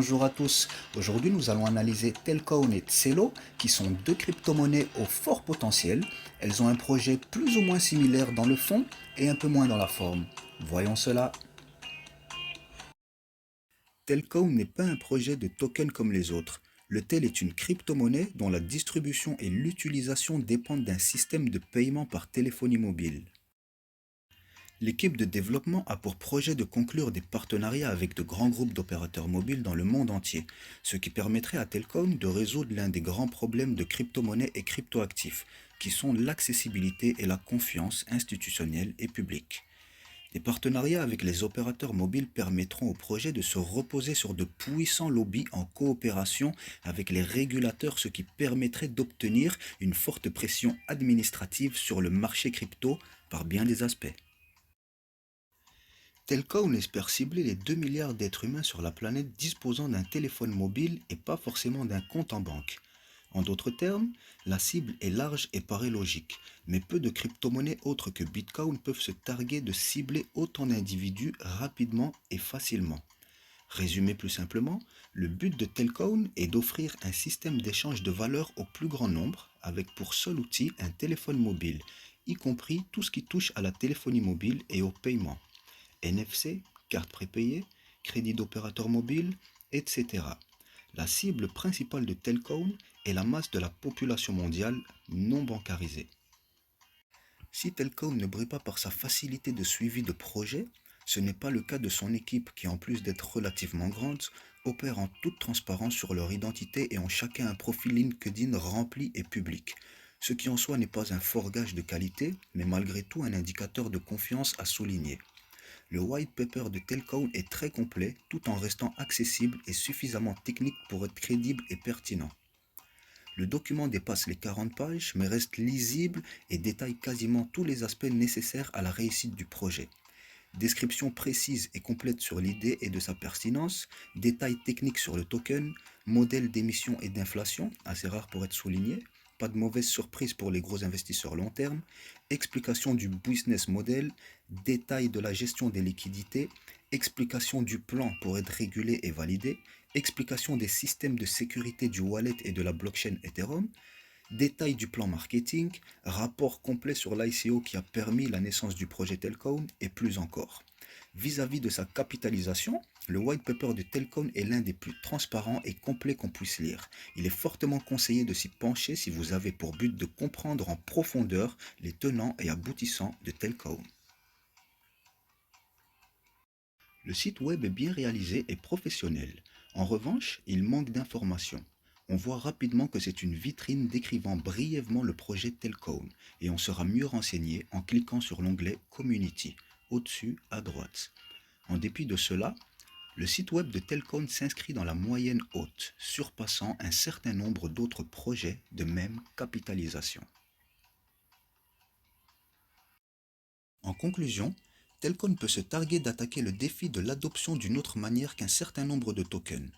Bonjour à tous. Aujourd'hui, nous allons analyser Telcoin et Tselo, qui sont deux crypto-monnaies au fort potentiel. Elles ont un projet plus ou moins similaire dans le fond et un peu moins dans la forme. Voyons cela. Telcoin n'est pas un projet de token comme les autres. Le Tel est une crypto-monnaie dont la distribution et l'utilisation dépendent d'un système de paiement par téléphonie mobile. L'équipe de développement a pour projet de conclure des partenariats avec de grands groupes d'opérateurs mobiles dans le monde entier, ce qui permettrait à Telcoin de résoudre l'un des grands problèmes de crypto-monnaies et crypto-actifs, qui sont l'accessibilité et la confiance institutionnelle et publique. Des partenariats avec les opérateurs mobiles permettront au projet de se reposer sur de puissants lobbies en coopération avec les régulateurs, ce qui permettrait d'obtenir une forte pression administrative sur le marché crypto par bien des aspects. Telcoin espère cibler les 2 milliards d'êtres humains sur la planète disposant d'un téléphone mobile et pas forcément d'un compte en banque. En d'autres termes, la cible est large et paraît logique, mais peu de crypto-monnaies autres que Bitcoin peuvent se targuer de cibler autant d'individus rapidement et facilement. Résumé plus simplement, le but de Telcoin est d'offrir un système d'échange de valeur au plus grand nombre avec pour seul outil un téléphone mobile, y compris tout ce qui touche à la téléphonie mobile et au paiement. NFC, carte prépayée, crédit d'opérateur mobile, etc. La cible principale de Telcoin est la masse de la population mondiale non bancarisée. Si Telcoin ne brille pas par sa facilité de suivi de projet, ce n'est pas le cas de son équipe qui, en plus d'être relativement grande, opère en toute transparence sur leur identité et ont chacun un profil LinkedIn rempli et public, ce qui en soi n'est pas un fort gage de qualité, mais malgré tout un indicateur de confiance à souligner. Le white paper de Telcoin est très complet tout en restant accessible et suffisamment technique pour être crédible et pertinent. Le document dépasse les 40 pages mais reste lisible et détaille quasiment tous les aspects nécessaires à la réussite du projet. Description précise et complète sur l'idée et de sa pertinence, détails techniques sur le token, modèle d'émission et d'inflation, assez rare pour être souligné, pas de mauvaise surprise pour les gros investisseurs long terme, explication du business model, détails de la gestion des liquidités, explication du plan pour être régulé et validé, explication des systèmes de sécurité du wallet et de la blockchain Ethereum, détails du plan marketing, rapport complet sur l'ICO qui a permis la naissance du projet Telcoin et plus encore. Vis-à-vis de sa capitalisation, le white paper de Telcoin est l'un des plus transparents et complets qu'on puisse lire. Il est fortement conseillé de s'y pencher si vous avez pour but de comprendre en profondeur les tenants et aboutissants de Telcoin. Le site web est bien réalisé et professionnel. En revanche, il manque d'informations. On voit rapidement que c'est une vitrine décrivant brièvement le projet Telcoin et on sera mieux renseigné en cliquant sur l'onglet Community, au-dessus à droite. En dépit de cela, le site web de Telcoin s'inscrit dans la moyenne haute, surpassant un certain nombre d'autres projets de même capitalisation. En conclusion, Telcoin peut se targuer d'attaquer le défi de l'adoption d'une autre manière qu'un certain nombre de tokens.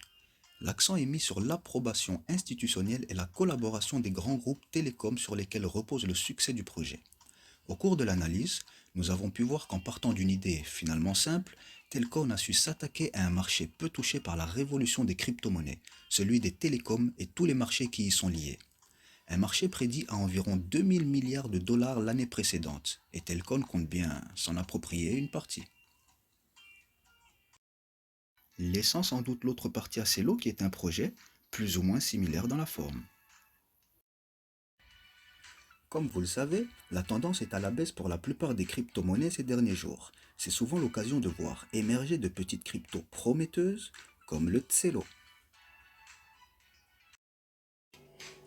L'accent est mis sur l'approbation institutionnelle et la collaboration des grands groupes télécoms sur lesquels repose le succès du projet. Au cours de l'analyse, nous avons pu voir qu'en partant d'une idée finalement simple, Telcoin a su s'attaquer à un marché peu touché par la révolution des crypto-monnaies, celui des télécoms et tous les marchés qui y sont liés. Un marché prédit à environ 2000 milliards de dollars l'année précédente, et Telcoin compte bien s'en approprier une partie. Laissant sans doute l'autre partie à Celo qui est un projet plus ou moins similaire dans la forme. Comme vous le savez, la tendance est à la baisse pour la plupart des crypto-monnaies ces derniers jours. C'est souvent l'occasion de voir émerger de petites cryptos prometteuses comme le Tselo.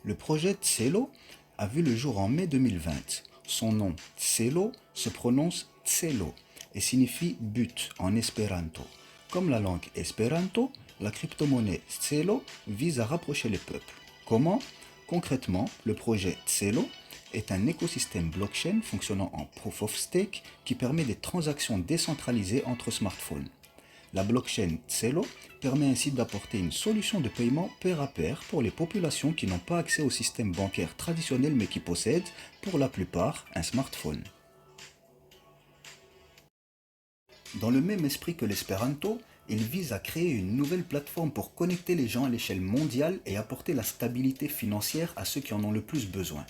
Le projet Tselo a vu le jour en mai 2020. Son nom Tselo se prononce Tselo et signifie but en espéranto. Comme la langue espéranto, la crypto-monnaie Tselo vise à rapprocher les peuples. Comment? Concrètement, le projet Tselo est un écosystème blockchain fonctionnant en proof of stake qui permet des transactions décentralisées entre smartphones. La blockchain Tselo permet ainsi d'apporter une solution de paiement pair à pair pour les populations qui n'ont pas accès au système bancaire traditionnel mais qui possèdent, pour la plupart, un smartphone. Dans le même esprit que l'espéranto, Il vise à créer une nouvelle plateforme pour connecter les gens à l'échelle mondiale et apporter la stabilité financière à ceux qui en ont le plus besoin.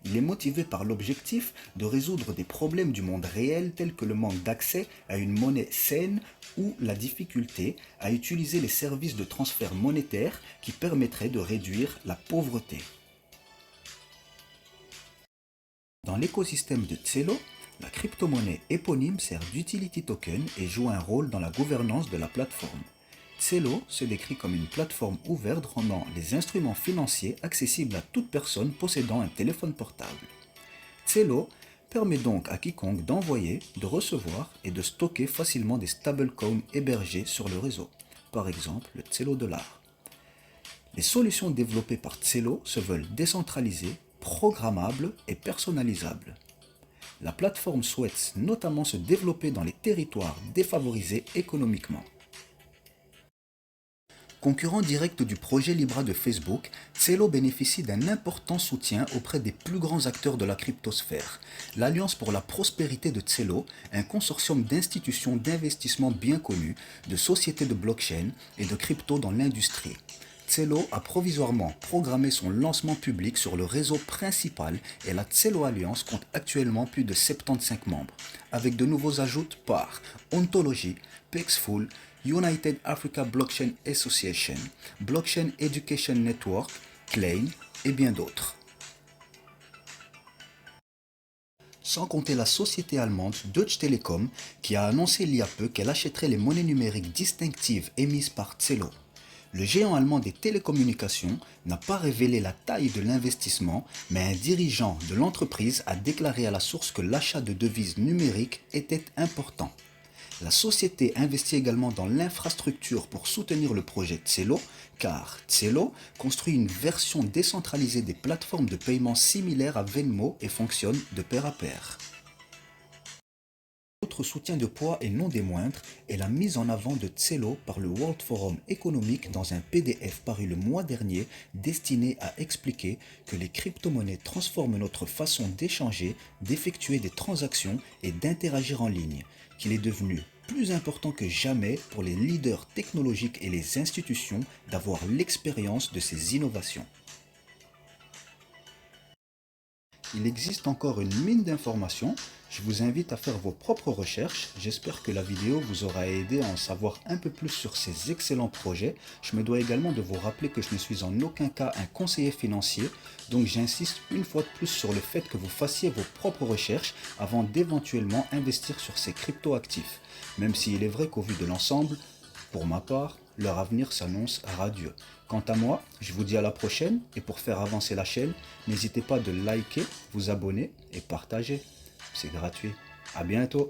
Il est motivé par l'objectif de résoudre des problèmes du monde réel tels que le manque d'accès à une monnaie saine ou la difficulté à utiliser les services de transfert monétaire qui permettraient de réduire la pauvreté. Dans l'écosystème de Tcelo, la crypto-monnaie éponyme sert d'utility token et joue un rôle dans la gouvernance de la plateforme. Tcelo se décrit comme une plateforme ouverte rendant les instruments financiers accessibles à toute personne possédant un téléphone portable. Tcelo permet donc à quiconque d'envoyer, de recevoir et de stocker facilement des stablecoins hébergés sur le réseau, par exemple le Tcelo Dollar. Les solutions développées par Tcelo se veulent décentralisées, programmables et personnalisables. La plateforme souhaite notamment se développer dans les territoires défavorisés économiquement. Concurrent direct du projet Libra de Facebook, Tcelo bénéficie d'un important soutien auprès des plus grands acteurs de la cryptosphère. L'Alliance pour la prospérité de Tcelo, un consortium d'institutions d'investissement bien connues, de sociétés de blockchain et de crypto dans l'industrie. Tcelo a provisoirement programmé son lancement public sur le réseau principal et la Tcelo Alliance compte actuellement plus de 75 membres, avec de nouveaux ajouts par Ontology, Pexful, United Africa Blockchain Association, Blockchain Education Network, Klein et bien d'autres. Sans compter la société allemande Deutsche Telekom qui a annoncé il y a peu qu'elle achèterait les monnaies numériques distinctives émises par Tcelo. Le géant allemand des télécommunications n'a pas révélé la taille de l'investissement, mais un dirigeant de l'entreprise a déclaré à la source que l'achat de devises numériques était important. La société investit également dans l'infrastructure pour soutenir le projet Tcelo, car Tcelo construit une version décentralisée des plateformes de paiement similaires à Venmo et fonctionne de pair à pair. Autre soutien de poids et non des moindres est la mise en avant de Tcelo par le World Forum économique dans un PDF paru le mois dernier destiné à expliquer que les crypto-monnaies transforment notre façon d'échanger, d'effectuer des transactions et d'interagir en ligne, qu'il est devenu plus important que jamais pour les leaders technologiques et les institutions d'avoir l'expérience de ces innovations. Il existe encore une mine d'informations. Je vous invite à faire vos propres recherches. J'espère que la vidéo vous aura aidé à en savoir un peu plus sur ces excellents projets. Je me dois également de vous rappeler que je ne suis en aucun cas un conseiller financier. Donc j'insiste une fois de plus sur le fait que vous fassiez vos propres recherches avant d'éventuellement investir sur ces crypto-actifs. Même s'il est vrai qu'au vu de l'ensemble, pour ma part, leur avenir s'annonce radieux. Quant à moi, je vous dis à la prochaine et pour faire avancer la chaîne, n'hésitez pas de liker, vous abonner et partager. C'est gratuit. À bientôt.